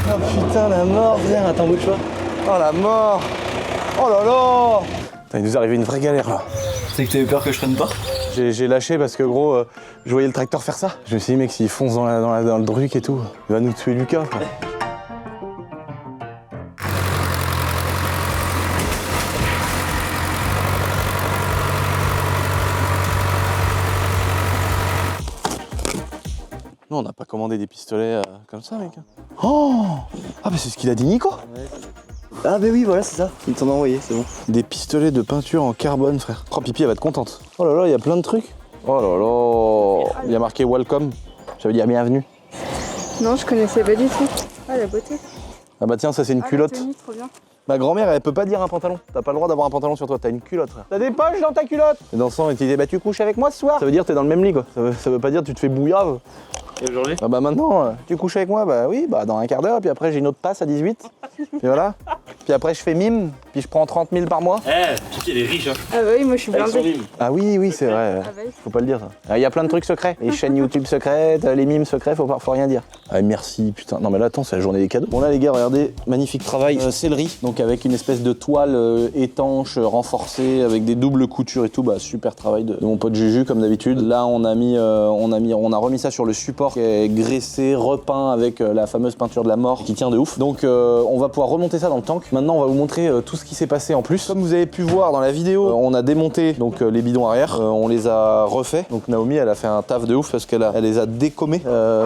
Oh putain la mort, viens, attends bouge pas. Oh la mort. Oh là là. Putain, il nous est arrivé une vraie galère là. C'est que t'avais peur que je freine pas? J'ai lâché parce que gros, je voyais le tracteur faire ça. Je me suis dit mec, s'il fonce dans le truc et tout, il va nous tuer Lucas. Frère. Non, on n'a pas commandé des pistolets comme ça, mec. Oh! Ah, bah c'est ce qu'il a dit Nico! Ah bah oui, voilà, c'est ça. Il t'en a envoyé, c'est bon. Des pistolets de peinture en carbone, frère. Oh, Pipi, elle va être contente. Oh là là, il y a plein de trucs. Oh là là, il y a marqué welcome. Ça veut dire bienvenue. Non, je connaissais pas du tout. Ah, la beauté. Ah bah tiens, ça c'est une culotte. La tenue, trop bien. Ma grand-mère, elle peut pas dire un pantalon. T'as pas le droit d'avoir un pantalon sur toi, t'as une culotte, frère. T'as des poches dans ta culotte. Et dans le sens, il te disait, bah tu couches avec moi ce soir. Ça veut dire t'es dans le même lit, quoi. Ça veut pas dire tu te fais bouillave. Et aujourd'hui? Ah bah maintenant, tu couches avec moi, bah oui, bah dans un quart d'heure, puis après j'ai une autre passe à 18. Puis voilà. Puis après je fais mime, puis je prends 30 000 par mois. Pipi, elle est riche, hein. Ah bah oui, moi je suis Avec son blindée. mime. Ah oui, c'est vrai. Ah bah oui. Faut pas le dire ça. Il y a plein de trucs secrets. Les chaînes YouTube secrètes, les mimes secrets, faut rien dire. Ah merci, putain. Non mais là attends, c'est la journée des cadeaux. Bon là les gars, regardez, magnifique travail. Céleri, donc avec une espèce de toile étanche, renforcée, avec des doubles coutures et tout. Bah super travail de mon pote Juju comme d'habitude. Là on a remis ça sur le support qui est graissé, repeint avec la fameuse peinture de la mort qui tient de ouf. Donc on va pouvoir remonter ça dans le tank. Maintenant on va vous montrer tout ce qui s'est passé en plus. Comme vous avez pu voir dans la vidéo, on a démonté donc les bidons arrière, on les a refaits. Donc Naomi elle a fait un taf de ouf parce qu'elle les a décommés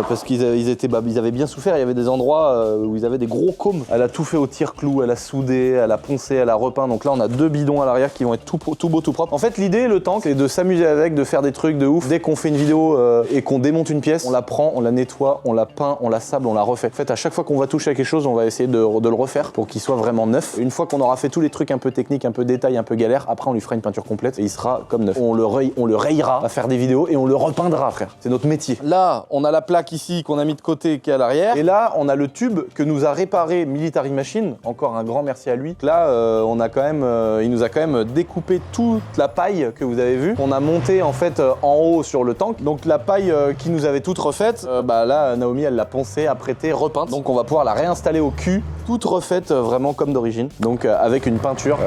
parce qu'ils avaient bien souffert. Il y avait des endroits où ils avaient des gros cômes. Elle a tout fait au tire-clou, elle a soudé, elle a poncé, elle a repeint. Donc là on a 2 bidons à l'arrière qui vont être tout beau, tout propre. En fait l'idée, le tank, c'est de s'amuser avec, de faire des trucs de ouf. Dès qu'on fait une vidéo et qu'on démonte une pièce, on la prend, on la nettoie, on la peint, on la sable, on la refait. En fait à chaque fois qu'on va toucher à quelque chose, on va essayer de le refaire pour qu'il soit vraiment neuf. Une fois qu'on aura fait tous les trucs un peu techniques, un peu détail, un peu galère, après on lui fera une peinture complète et il sera comme neuf. On le rayera à faire des vidéos et on le repeindra, frère. C'est notre métier. Là, on a la plaque ici qu'on a mis de côté qui est à l'arrière. Et là, on a le tube que nous a réparé Military Machine. Encore un grand merci à lui. Là, il nous a quand même découpé toute la paille que vous avez vue. On a monté en fait en haut sur le tank. Donc la paille qui nous avait toute refaite, là, Naomi, elle l'a poncée, apprêtée, repeinte. Donc on va pouvoir la réinstaller au cul, toute refaite vraiment comme d'origine. Donc avec une peinture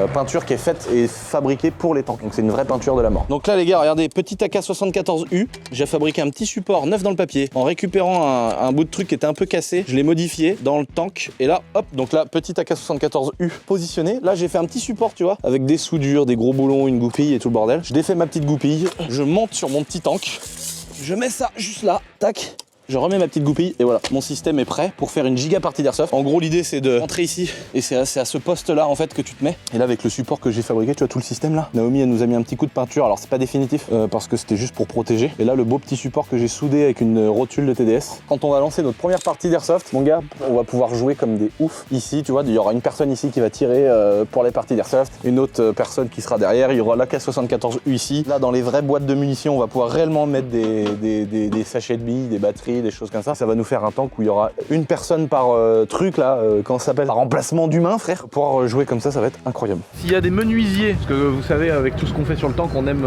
qui est faite et fabriquée pour les tanks. Donc c'est une vraie peinture de la mort. Donc là les gars, regardez, petit AK74U, j'ai fabriqué un petit support neuf dans le papier en récupérant un bout de truc qui était un peu cassé, je l'ai modifié dans le tank et là hop, donc là petit AK74U positionné. Là j'ai fait un petit support, tu vois, avec des soudures, des gros boulons, une goupille et tout le bordel. Je défais ma petite goupille, je monte sur mon petit tank, je mets ça juste là, tac. Je remets ma petite goupille et voilà, mon système est prêt pour faire une giga partie d'airsoft. En gros, l'idée c'est de rentrer ici et c'est à ce poste-là en fait que tu te mets. Et là, avec le support que j'ai fabriqué, tu vois tout le système là. Naomi, elle nous a mis un petit coup de peinture. Alors c'est pas définitif parce que c'était juste pour protéger. Et là, le beau petit support que j'ai soudé avec une rotule de TDS. Quand on va lancer notre première partie d'airsoft, mon gars, on va pouvoir jouer comme des oufs. Ici, tu vois, il y aura une personne ici qui va tirer pour les parties d'airsoft, une autre personne qui sera derrière. Il y aura l'AK74U ici. Là, dans les vraies boîtes de munitions, on va pouvoir réellement mettre des sachets de billes, des batteries, des choses comme ça. Ça va nous faire un tank où il y aura une personne par truc là, comment ça s'appelle, par emplacement d'humain, frère. Pour pouvoir jouer comme ça va être incroyable. S'il y a des menuisiers, parce que vous savez, avec tout ce qu'on fait sur le tank, on aime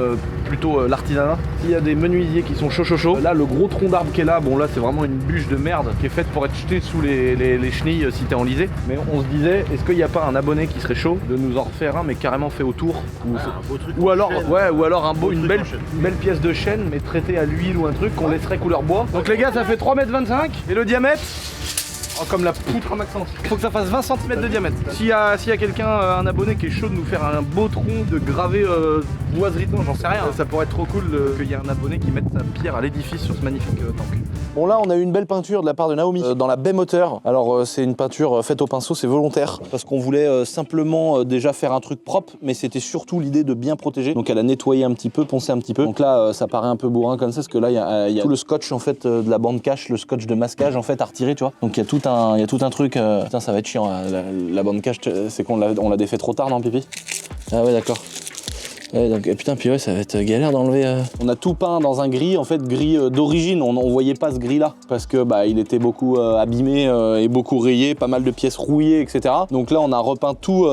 plutôt l'artisanat. S'il y a des menuisiers qui sont chaud, là le gros tronc d'arbre qui est là, bon là c'est vraiment une bûche de merde qui est faite pour être jetée sous les chenilles si t'es enlisé. Mais on se disait, est-ce qu'il n'y a pas un abonné qui serait chaud de nous en refaire un mais carrément fait autour, ou alors une belle pièce de chêne mais traitée à l'huile ou un truc qu'on laisserait couleur bois. Donc les gars, ça fait 3,25 m et le diamètre, comme la poutre à Maxence, faut que ça fasse 20 cm de diamètre. S'il y a quelqu'un, un abonné qui est chaud de nous faire un beau tronc de gravé boiserie, j'en sais rien, ça pourrait être trop cool qu'il y ait un abonné qui mette sa pierre à l'édifice sur ce magnifique tank. Bon là on a eu une belle peinture de la part de Naomi dans la baie moteur. Alors c'est une peinture faite au pinceau, c'est volontaire parce qu'on voulait simplement déjà faire un truc propre, mais c'était surtout l'idée de bien protéger. Donc elle a nettoyé un petit peu, poncé un petit peu. Donc là ça paraît un peu bourrin comme ça parce que là il y a tout le scotch en fait de la bande cache, le scotch de masquage en fait à retirer, tu vois. Donc il y a tout un truc, putain ça va être chiant la bande cache, c'est qu'on l'a défait trop tard, non Pipi? Ah ouais d'accord. Ouais, donc putain, puis ouais, ça va être galère d'enlever. On a tout peint dans un gris, en fait, gris d'origine. On voyait pas ce gris-là parce que il était beaucoup abîmé et beaucoup rayé, pas mal de pièces rouillées, etc. Donc là, on a repeint tout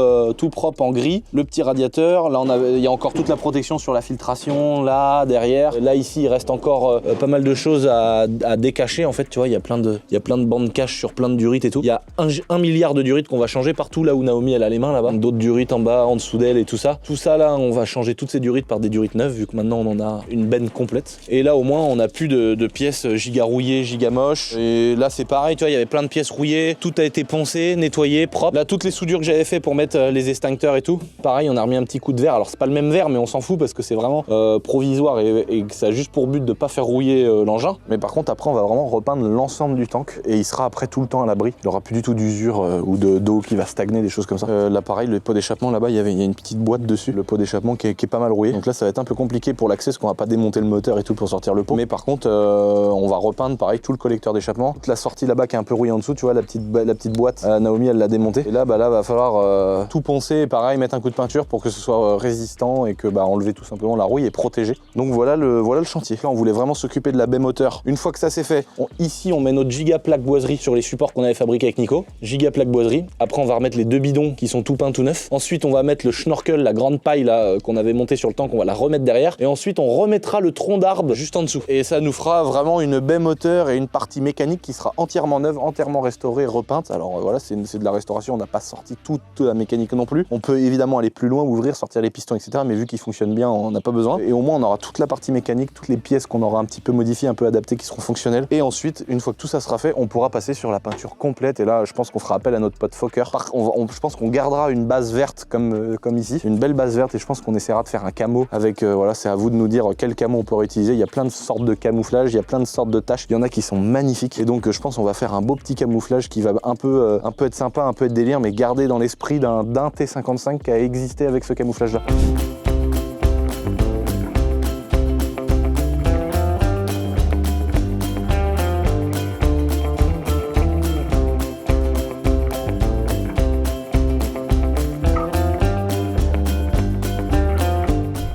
propre en gris. Le petit radiateur, là, il y a encore toute la protection sur la filtration, là, derrière. Là, ici, il reste encore pas mal de choses à décacher. En fait, tu vois, il y a plein de bandes cache sur plein de durites et tout. Il y a 1 milliard de durites qu'on va changer partout là où Naomi elle a les mains là-bas. D'autres durites en bas, en dessous d'elle et tout ça. Tout ça là, on va changer changer toutes ces durites par des durites neuves, vu que maintenant on en a une benne complète. Et là au moins on a plus de pièces giga rouillées, giga moches. Et là c'est pareil, tu vois, il y avait plein de pièces rouillées, tout a été poncé, nettoyé, propre. Là toutes les soudures que j'avais fait pour mettre les extincteurs et tout, pareil, on a remis un petit coup de verre. Alors c'est pas le même verre, mais on s'en fout parce que c'est vraiment provisoire et que ça a juste pour but de pas faire rouiller l'engin. Mais par contre après on va vraiment repeindre l'ensemble du tank et il sera après tout le temps à l'abri. Il aura plus du tout d'usure ou d'eau qui va stagner, des choses comme ça. Là pareil, le pot d'échappement là-bas, il y a une petite boîte dessus, le pot d'échappement qui est pas mal rouillé. Donc là ça va être un peu compliqué pour l'accès parce qu'on va pas démonter le moteur et tout pour sortir le pot. Mais par contre on va repeindre pareil tout le collecteur d'échappement. Toute la sortie là-bas qui est un peu rouillée en dessous, tu vois la petite boîte, Naomi elle l'a démontée. Et là va falloir tout poncer et pareil mettre un coup de peinture pour que ce soit résistant et que enlever tout simplement la rouille et protéger. Donc voilà le chantier. Là on voulait vraiment s'occuper de la baie moteur. Une fois que ça c'est fait, ici on met notre giga plaque boiserie sur les supports qu'on avait fabriqués avec Nico. Giga plaque boiserie. Après on va remettre les 2 bidons qui sont tout peints tout neufs. Ensuite on va mettre le schnorkel, la grande paille là qu'on avait monté sur le tank, on va la remettre derrière. Et ensuite on remettra le tronc d'arbre juste en dessous. Et ça nous fera vraiment une baie moteur et une partie mécanique qui sera entièrement neuve, entièrement restaurée, repeinte. Alors voilà, c'est de la restauration, on n'a pas sorti toute la mécanique non plus. On peut évidemment aller plus loin, ouvrir, sortir les pistons, etc. Mais vu qu'ils fonctionnent bien, on n'a pas besoin. Et au moins on aura toute la partie mécanique, toutes les pièces qu'on aura un petit peu modifiées, un peu adaptées, qui seront fonctionnelles. Et ensuite, une fois que tout ça sera fait, on pourra passer sur la peinture complète. Et là, je pense qu'on fera appel à notre pote Fokker. Je pense qu'on gardera une base verte comme ici, une belle base verte. Et je pense qu'on essaiera de faire un camo avec, voilà, c'est à vous de nous dire quel camo on pourra utiliser. Il y a plein de sortes de camouflage, il y a plein de sortes de taches. Il y en a qui sont magnifiques. Et donc, je pense qu'on va faire un beau petit camouflage qui va un peu être sympa, un peu être délire, mais garder dans l'esprit d'un T55 qui a existé avec ce camouflage-là.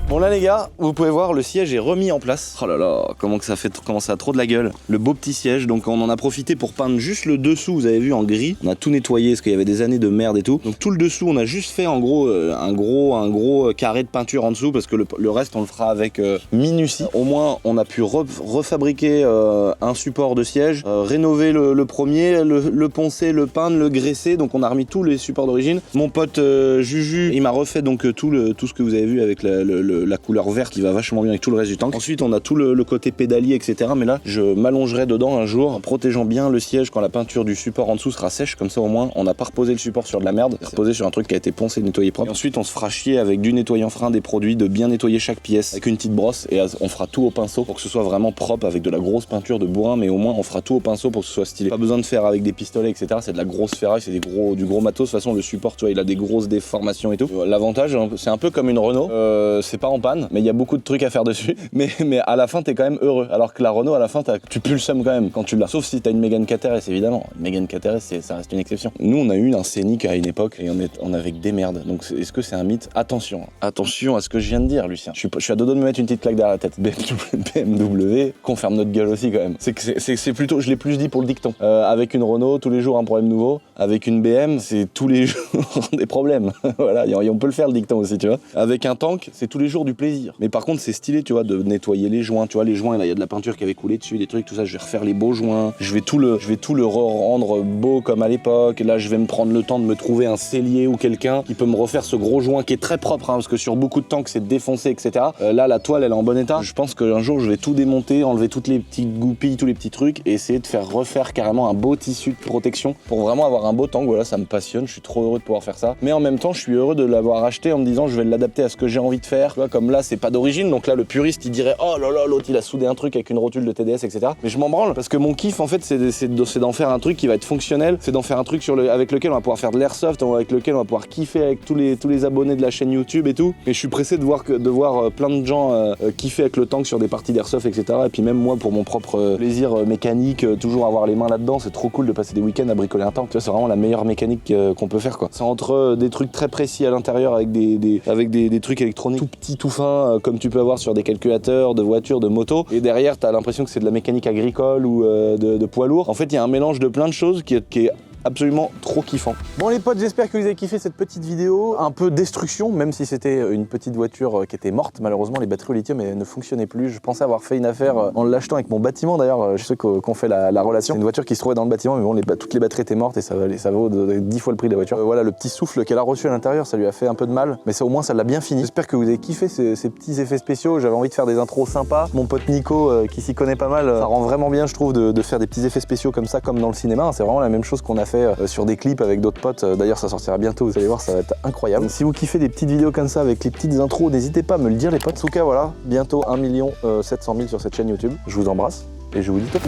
Bon là les gars, vous pouvez voir, le siège est remis en place. Oh là là, comment ça a trop de la gueule. Le beau petit siège, donc on en a profité pour peindre juste le dessous, vous avez vu, en gris. On a tout nettoyé parce qu'il y avait des années de merde et tout. Donc tout le dessous, on a juste fait en gros un gros carré de peinture en dessous parce que le reste on le fera avec minutie. Au moins on a pu refabriquer un support de siège, rénover le premier, le poncer, le peindre, le graisser. Donc on a remis tous les supports d'origine. Mon pote Juju, il m'a refait donc tout ce que vous avez vu avec la couleur verte qui va vachement bien avec tout le reste du tank. Ensuite on a tout le côté pédalier, etc. Mais là je m'allongerai dedans un jour en protégeant bien le siège quand la peinture du support en dessous sera sèche. Comme ça au moins on n'a pas reposé le support sur de la merde, reposé sur un truc qui a été poncé, nettoyé propre. Et ensuite on se fera chier avec du nettoyant frein, des produits, de bien nettoyer chaque pièce avec une petite brosse et on fera tout au pinceau pour que ce soit vraiment propre avec de la grosse peinture de bourrin, mais au moins on fera tout au pinceau pour que ce soit stylé. Pas besoin de faire avec des pistolets, etc. C'est de la grosse ferraille, c'est du gros matos. De toute façon le support, tu vois, il a des grosses déformations et tout. L'avantage, c'est un peu comme une Renault, c'est pas en panne, mais il y a beaucoup de trucs à faire dessus. Mais à la fin t'es quand même heureux. Alors que la Renault à la fin tu pues le seum quand même quand tu l'as. Sauf si t'as une Mégane KTRS évidemment. Une Mégane KTRS ça reste une exception. Nous on a eu un Scénic à une époque et on avait que des merdes. Donc est-ce que c'est un mythe? Attention à ce que je viens de dire, Lucien. Je suis à deux doigts de me mettre une petite claque derrière la tête. BMW, qu'on ferme notre gueule aussi quand même. C'est plutôt, je l'ai plus dit pour le dicton. Avec une Renault, tous les jours un problème nouveau. Avec une BM, c'est tous les jours des problèmes. Voilà, on peut le faire le dicton aussi, tu vois. Avec un tank, c'est tous les jours du plaisir. Mais par contre, c'est stylé, tu vois, de nettoyer les joints. Tu vois, les joints, là, il y a de la peinture qui avait coulé dessus, des trucs, tout ça. Je vais refaire les beaux joints. Je vais tout le rendre beau comme à l'époque. Là, je vais me prendre le temps de me trouver un sellier ou quelqu'un qui peut me refaire ce gros joint qui est très propre, hein, parce que sur beaucoup de tanks, c'est défoncé, etc. Là, la toile, elle est en bon état. Je pense qu'un jour, je vais tout démonter, enlever toutes les petites goupilles, tous les petits trucs, et essayer de faire refaire carrément un beau tissu de protection pour vraiment avoir un beau tank. Voilà, ça me passionne. Je suis trop heureux de pouvoir faire ça. Mais en même temps, je suis heureux de l'avoir acheté en me disant, je vais l'adapter à ce que j'ai envie de faire. Tu vois, comme là, c'est pas d'origine, donc là, le puriste, il dirait, oh là là, l'autre, il a soudé un truc avec une rotule de TDS, etc. Mais je m'en branle parce que mon kiff, en fait, c'est d'en faire un truc qui va être fonctionnel. C'est d'en faire un truc avec lequel on va pouvoir faire de l'airsoft, avec lequel on va pouvoir kiffer avec tous les abonnés de la chaîne YouTube et tout. Et je suis pressé de voir plein de gens kiffer avec le tank sur des parties d'airsoft, etc. Et puis même moi, pour mon propre plaisir mécanique, toujours avoir les mains là-dedans, c'est trop cool de passer des week-ends à bricoler un tank. Tu vois, c'est vraiment la meilleure mécanique qu'on peut faire, quoi. C'est entre des trucs très précis à l'intérieur avec des trucs électroniques tout petits, tout fins, comme tu peux avoir sur des calculateurs de voitures, de motos. Et derrière, t'as l'impression que c'est de la mécanique agricole ou de poids lourd. En fait, il y a un mélange de plein de choses qui est absolument trop kiffant. Bon les potes, j'espère que vous avez kiffé cette petite vidéo, un peu destruction, même si c'était une petite voiture qui était morte. Malheureusement les batteries au lithium ne fonctionnaient plus. Je pensais avoir fait une affaire en l'achetant avec mon bâtiment d'ailleurs, je sais qu'on fait la relation. C'est une voiture qui se trouvait dans le bâtiment, mais bon toutes les batteries étaient mortes et ça vaut 10 fois le prix de la voiture. Voilà le petit souffle qu'elle a reçu à l'intérieur, ça lui a fait un peu de mal, mais ça au moins ça l'a bien fini. J'espère que vous avez kiffé ces petits effets spéciaux. J'avais envie de faire des intros sympas. Mon pote Nico qui s'y connaît pas mal, ça rend vraiment bien je trouve de faire des petits effets spéciaux comme ça, comme dans le cinéma. C'est vraiment la même chose qu'on a fait sur des clips avec d'autres potes. D'ailleurs ça sortira bientôt, vous allez voir, ça va être incroyable. Si vous kiffez des petites vidéos comme ça avec les petites intros, n'hésitez pas à me le dire les potes. En tout cas voilà, bientôt 1 700 000 sur cette chaîne YouTube. Je vous embrasse et je vous dis top.